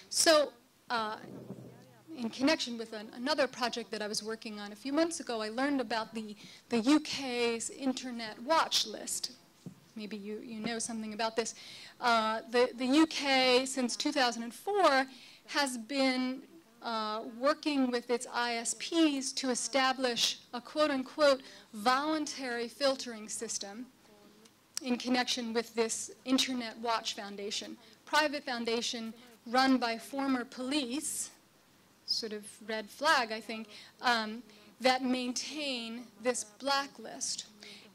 So in connection with another project that I was working on a few months ago, I learned about the UK's Internet Watch List. Maybe you know something about this. The UK, since 2004, has been working with its ISPs to establish a quote-unquote voluntary filtering system in connection with this Internet Watch Foundation, private foundation run by former police, sort of red flag, I think, that maintain this blacklist.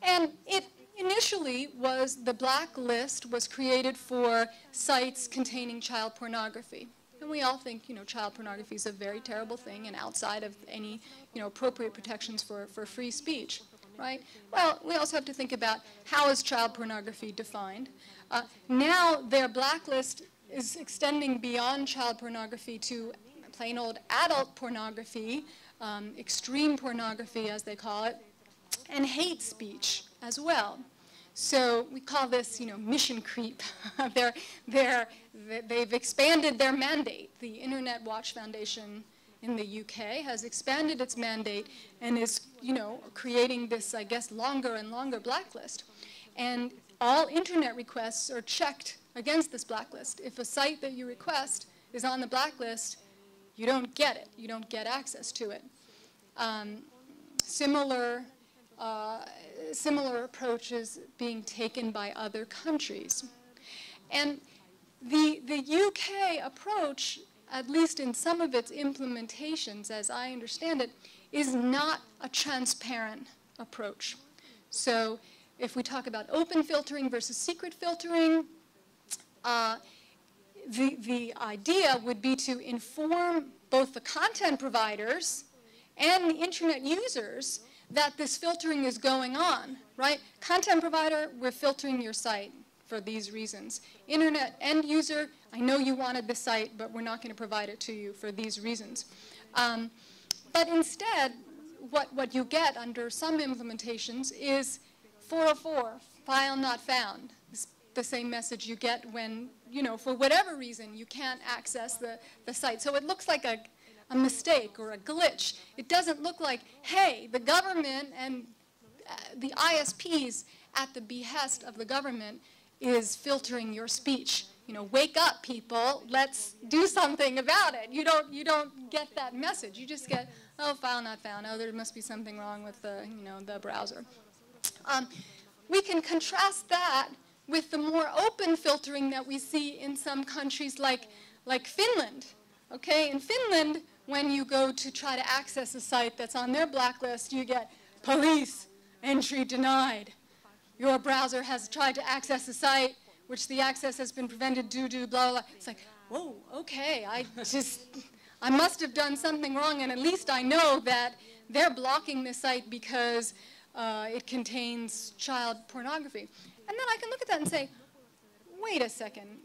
And it initially was, the blacklist was created for sites containing child pornography. And we all think, child pornography is a very terrible thing and outside of any, appropriate protections for free speech, right? Well, we also have to think about how is child pornography defined. Now their blacklist is extending beyond child pornography to plain old adult pornography, extreme pornography as they call it, and hate speech as well. So we call this, mission creep. They've expanded their mandate. The Internet Watch Foundation in the UK has expanded its mandate and is, creating this, I guess, longer and longer blacklist. And all Internet requests are checked against this blacklist. If a site that you request is on the blacklist, you don't get it. You don't get access to it. Similar approaches being taken by other countries. And the UK approach, at least in some of its implementations, as I understand it, is not a transparent approach. So if we talk about open filtering versus secret filtering, the idea would be to inform both the content providers and the internet users that this filtering is going on, right? Content provider, we're filtering your site for these reasons. Internet end user, I know you wanted the site, but we're not going to provide it to you for these reasons. But instead, what you get under some implementations is 404, file not found. It's the same message you get when, for whatever reason, you can't access the site. So it looks like a mistake or a glitch. It doesn't look like, hey, the government and the ISPs at the behest of the government is filtering your speech. Wake up, people. Let's do something about it. You don't get that message. You just get, oh, file not found. Oh, there must be something wrong with the, the browser. We can contrast that with the more open filtering that we see in some countries like Finland. Okay, in Finland, when you go to try to access a site that's on their blacklist, you get police, entry denied. Your browser has tried to access a site which the access has been prevented due to blah, blah, blah. It's like, whoa, okay, I must have done something wrong, and at least I know that they're blocking this site because it contains child pornography. And then I can look at that and say, wait a second.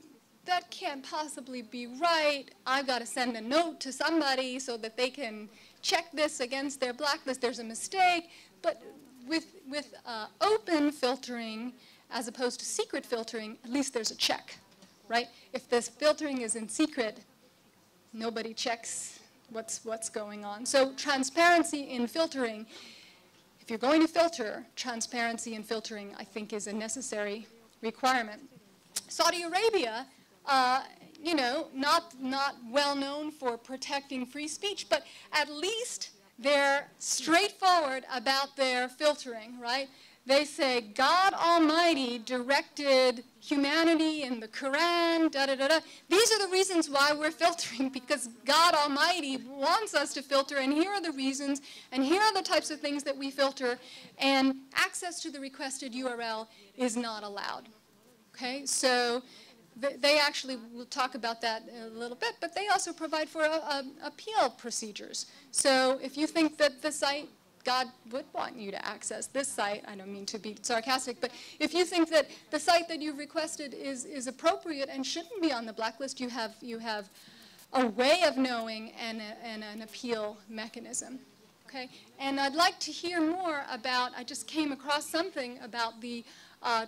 That can't possibly be right. I've got to send a note to somebody so that they can check this against their blacklist. There's a mistake. But with open filtering, as opposed to secret filtering, at least there's a check, right? If this filtering is in secret, nobody checks what's going on. So transparency in filtering, if you're going to filter, transparency in filtering, I think, is a necessary requirement. Saudi Arabia, not well known for protecting free speech, but at least they're straightforward about their filtering, right? They say God Almighty directed humanity in the Quran, da-da-da-da. These are the reasons why we're filtering, because God Almighty wants us to filter, and here are the reasons, and here are the types of things that we filter, and access to the requested URL is not allowed. Okay, so they actually, we'll talk about that in a little bit, but they also provide for appeal procedures. So if you think that the site, God would want you to access this site, I don't mean to be sarcastic, but if you think that the site that you've requested is appropriate and shouldn't be on the blacklist, you have a way of knowing and an appeal mechanism. Okay, and I'd like to hear more about, I just came across something about the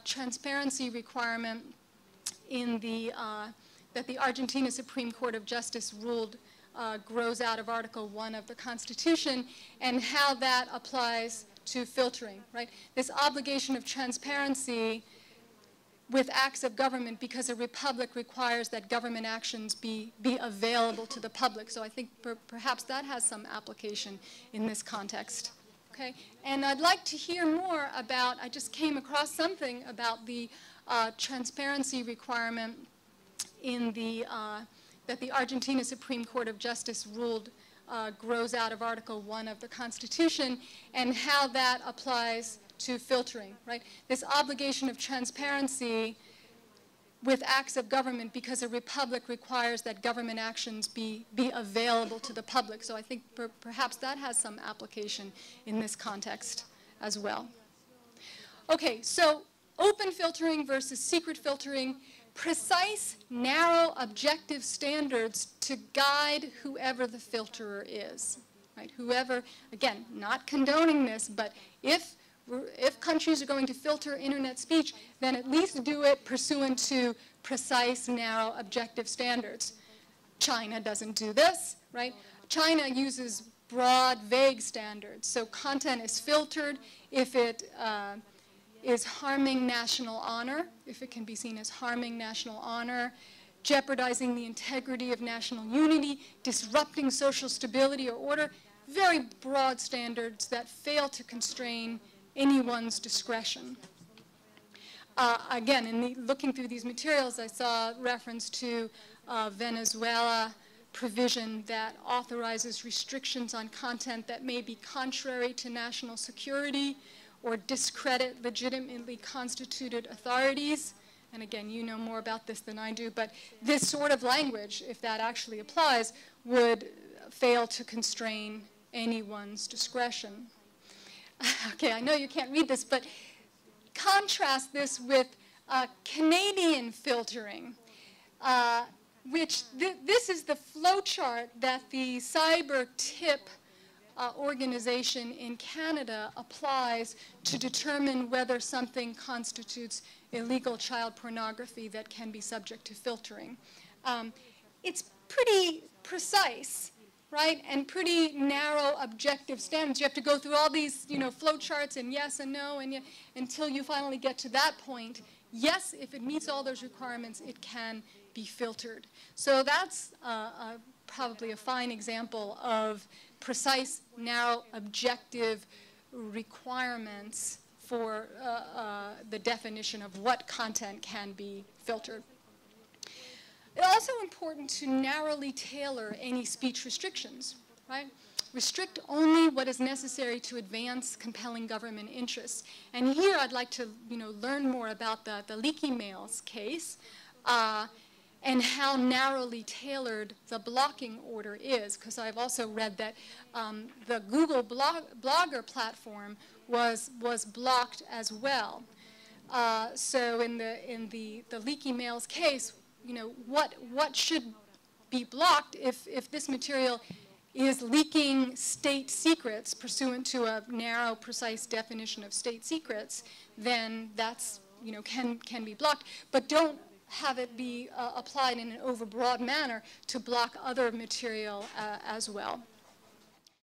transparency requirement in the that the Argentina Supreme Court of Justice ruled grows out of Article 1 of the Constitution, and how that applies to filtering, right? This obligation of transparency with acts of government, because a republic requires that government actions be available to the public. So I think perhaps that has some application in this context. Okay? And I'd like to hear more about, I just came across something about the transparency requirement in the, that the Argentina Supreme Court of Justice ruled grows out of Article 1 of the Constitution, and how that applies to filtering, right? This obligation of transparency with acts of government, because a republic requires that government actions be available to the public. So I think perhaps that has some application in this context as well. Okay, so open filtering versus secret filtering, precise, narrow, objective standards to guide whoever the filterer is, right? Whoever, again, not condoning this, but if countries are going to filter internet speech, then at least do it pursuant to precise, narrow, objective standards. China doesn't do this, right? China uses broad, vague standards. So content is filtered if it is harming national honor, if it can be seen as harming national honor, jeopardizing the integrity of national unity, disrupting social stability or order. Very broad standards that fail to constrain anyone's discretion. Again, in looking through these materials, I saw reference to Venezuela provision that authorizes restrictions on content that may be contrary to national security or discredit legitimately constituted authorities. And again, you know more about this than I do, but this sort of language, if that actually applies, would fail to constrain anyone's discretion. Okay, I know you can't read this, but contrast this with Canadian filtering, which this is the flowchart that the cyber tip organization in Canada applies to determine whether something constitutes illegal child pornography that can be subject to filtering. It's pretty precise, right, and pretty narrow objective standards. You have to go through all these, flow charts and yes and no, and until you finally get to that point. Yes, if it meets all those requirements, it can be filtered. So that's probably a fine example of precise, narrow, objective requirements for the definition of what content can be filtered. It's also important to narrowly tailor any speech restrictions, right? Restrict only what is necessary to advance compelling government interests. And here I'd like to, learn more about the leaky mails case and how narrowly tailored the blocking order is, because I've also read that the Google Blogger platform was blocked as well. So in the leaky mails case, what should be blocked if this material is leaking state secrets pursuant to a narrow, precise definition of state secrets, then that's, can be blocked. But don't have it be applied in an overbroad manner to block other material as well.